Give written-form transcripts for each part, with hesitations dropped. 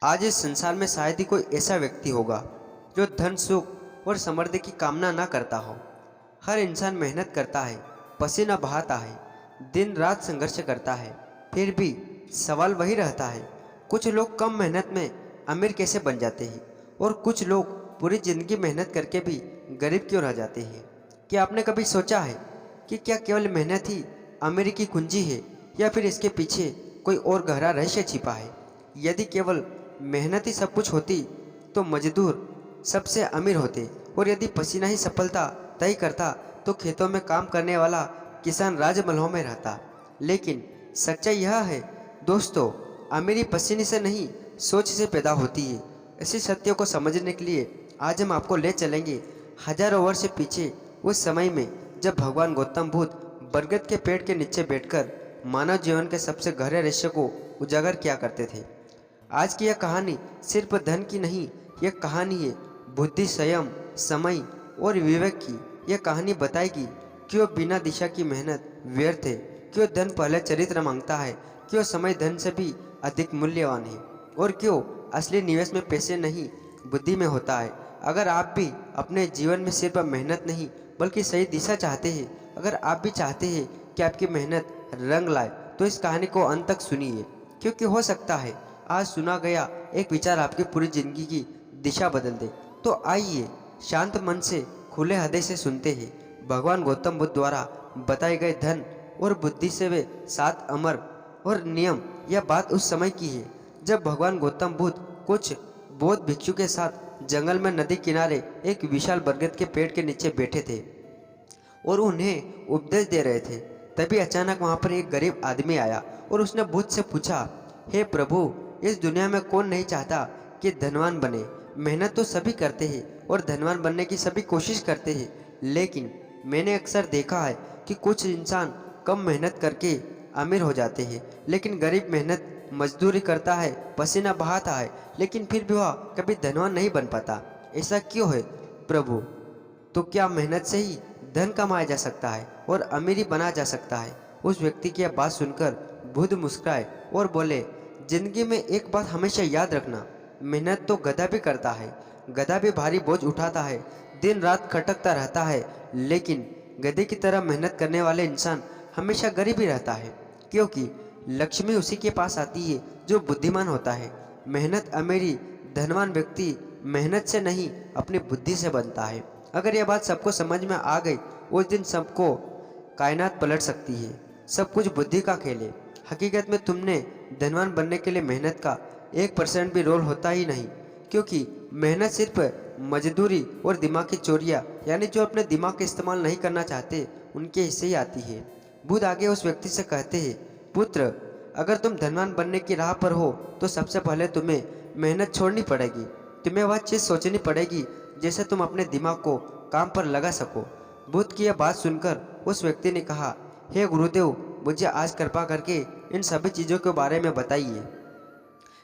आज इस संसार में शायद ही कोई ऐसा व्यक्ति होगा जो धन सुख और समृद्धि की कामना ना करता हो। हर इंसान मेहनत करता है, पसीना बहाता है, दिन रात संघर्ष करता है। फिर भी सवाल वही रहता है, कुछ लोग कम मेहनत में अमीर कैसे बन जाते हैं और कुछ लोग पूरी जिंदगी मेहनत करके भी गरीब क्यों रह जाते हैं। क्या आपने कभी सोचा है कि क्या केवल मेहनत ही अमीरी की कुंजी है या फिर इसके पीछे कोई और गहरा रहस्य छिपा है। यदि केवल मेहनत ही सब कुछ होती तो मजदूर सबसे अमीर होते, और यदि पसीना ही सफलता तय करता तो खेतों में काम करने वाला किसान राजमहलों में रहता। लेकिन सच्चाई यह है दोस्तों, अमीरी पसीने से नहीं सोच से पैदा होती है। इसी सत्य को समझने के लिए आज हम आपको ले चलेंगे हजारों वर्ष पीछे, उस समय में जब भगवान गौतम बुद्ध बरगद के पेड़ के नीचे बैठकर मानव जीवन के सबसे गहरे रहस्य को उजागर किया करते थे। आज की यह कहानी सिर्फ धन की नहीं, यह कहानी है बुद्धि, संयम, समय और विवेक की। यह कहानी बताएगी क्यों बिना दिशा की मेहनत व्यर्थ है, क्यों धन पहले चरित्र मांगता है, क्यों समय धन से भी अधिक मूल्यवान है, और क्यों असली निवेश में पैसे नहीं बुद्धि में होता है। अगर आप भी अपने जीवन में सिर्फ मेहनत नहीं बल्कि सही दिशा चाहते हैं, अगर आप भी चाहते हैं कि आपकी मेहनत रंग लाए, तो इस कहानी को अंत तक सुनिए, क्योंकि हो सकता है आज सुना गया एक विचार आपकी पूरी जिंदगी की दिशा बदल दे। तो आइए शांत मन से खुले हृदय से सुनते हैं भगवान गौतम बुद्ध द्वारा बताए गए धन और बुद्धि से वे 7 अमर और नियम। यह बात उस समय की है जब भगवान गौतम बुद्ध कुछ बौद्ध भिक्षु के साथ जंगल में नदी किनारे एक विशाल बरगद के पेड़ के नीचे बैठे थे और उन्हें उपदेश दे रहे थे। तभी अचानक वहां पर एक गरीब आदमी आया और उसने बुद्ध से पूछा, हे प्रभु, इस दुनिया में कौन नहीं चाहता कि धनवान बने। मेहनत तो सभी करते हैं और धनवान बनने की सभी कोशिश करते हैं, लेकिन मैंने अक्सर देखा है कि कुछ इंसान कम मेहनत करके अमीर हो जाते हैं, लेकिन गरीब मेहनत मजदूरी करता है, पसीना बहाता है, लेकिन फिर भी वह कभी धनवान नहीं बन पाता। ऐसा क्यों है प्रभु? तो क्या मेहनत से ही धन कमाया जा सकता है और अमीरी बना जा सकता है? उस व्यक्ति की यह बात सुनकर बुद्ध मुस्कुराए और बोले, जिंदगी में एक बात हमेशा याद रखना, मेहनत तो गधा भी करता है, गधा भी भारी बोझ उठाता है, दिन रात खटकता रहता है, लेकिन गधे की तरह मेहनत करने वाले इंसान हमेशा गरीब ही रहता है, क्योंकि लक्ष्मी उसी के पास आती है जो बुद्धिमान होता है। मेहनत अमीरी, धनवान व्यक्ति मेहनत से नहीं अपनी बुद्धि से बनता है। अगर यह बात सबको समझ में आ गई, उस दिन सबको कायनात पलट सकती है। सब कुछ बुद्धि का खेल है। हकीकत में तुमने धनवान बनने के लिए मेहनत का 1% भी रोल होता ही नहीं, क्योंकि मेहनत सिर्फ मजदूरी और दिमाग की चोरियां, यानी जो अपने दिमाग का इस्तेमाल नहीं करना चाहते उनके हिस्से ही आती है। बुद्ध आगे उस व्यक्ति से कहते हैं, पुत्र, अगर तुम धनवान बनने की राह पर हो तो सबसे पहले तुम्हें मेहनत छोड़नी पड़ेगी। तुम्हें वह चीज़ सोचनी पड़ेगी जैसे तुम अपने दिमाग को काम पर लगा सको। बुद्ध की यह बात सुनकर उस व्यक्ति ने कहा, हे गुरुदेव, मुझे आज कृपा करके इन सभी चीज़ों के बारे में बताइए।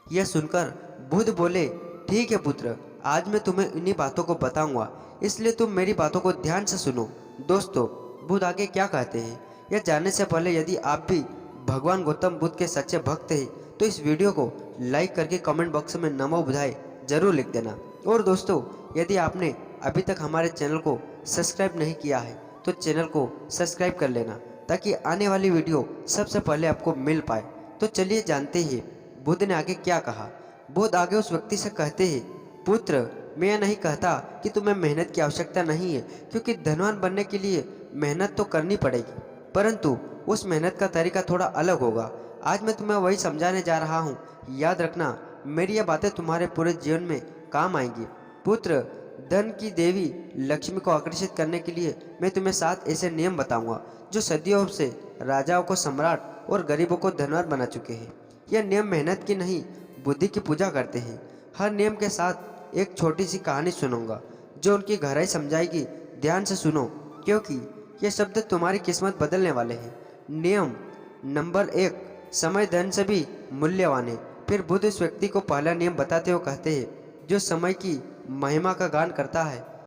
यह सुनकर बुद्ध बोले, ठीक है पुत्र, आज मैं तुम्हें इन्हीं बातों को बताऊंगा, इसलिए तुम मेरी बातों को ध्यान से सुनो। दोस्तों, बुद्ध आगे क्या कहते हैं यह जानने से पहले यदि आप भी भगवान गौतम बुद्ध के सच्चे भक्त हैं तो इस वीडियो को लाइक करके कमेंट बॉक्स में नमो बुधाय जरूर लिख देना। और दोस्तों, यदि आपने अभी तक हमारे चैनल को सब्सक्राइब नहीं किया है तो चैनल को सब्सक्राइब कर लेना, ताकि आने वाली वीडियो सबसे पहले आपको मिल पाए। तो चलिए जानते हैं बुद्ध ने आगे क्या कहा। बुद्ध आगे उस व्यक्ति से कहते हैं, पुत्र, मैं यह नहीं कहता कि तुम्हें मेहनत की आवश्यकता नहीं है, क्योंकि धनवान बनने के लिए मेहनत तो करनी पड़ेगी, परंतु उस मेहनत का तरीका थोड़ा अलग होगा। आज मैं तुम्हें वही समझाने जा रहा हूँ। याद रखना, मेरी यह बातें तुम्हारे पूरे जीवन में काम आएंगी। पुत्र, धन की देवी लक्ष्मी को आकर्षित करने के लिए मैं तुम्हें 7 ऐसे नियम बताऊंगा जो सदियों से राजाओं को सम्राट और गरीबों को धनवान बना चुके हैं। यह नियम मेहनत की नहीं, बुद्धि की पूजा करते हैं। हर नियम के साथ एक छोटी सी कहानी सुनाऊंगा जो उनकी गहराई समझाएगी। ध्यान से सुनो, क्योंकि ये शब्द तुम्हारी किस्मत बदलने वाले हैं। नियम नंबर 1, समय धन से भी मूल्यवान है। फिर बुद्ध इस व्यक्ति को पहला नियम बताते हुए कहते हैं, जो समय की महिमा का गान करता है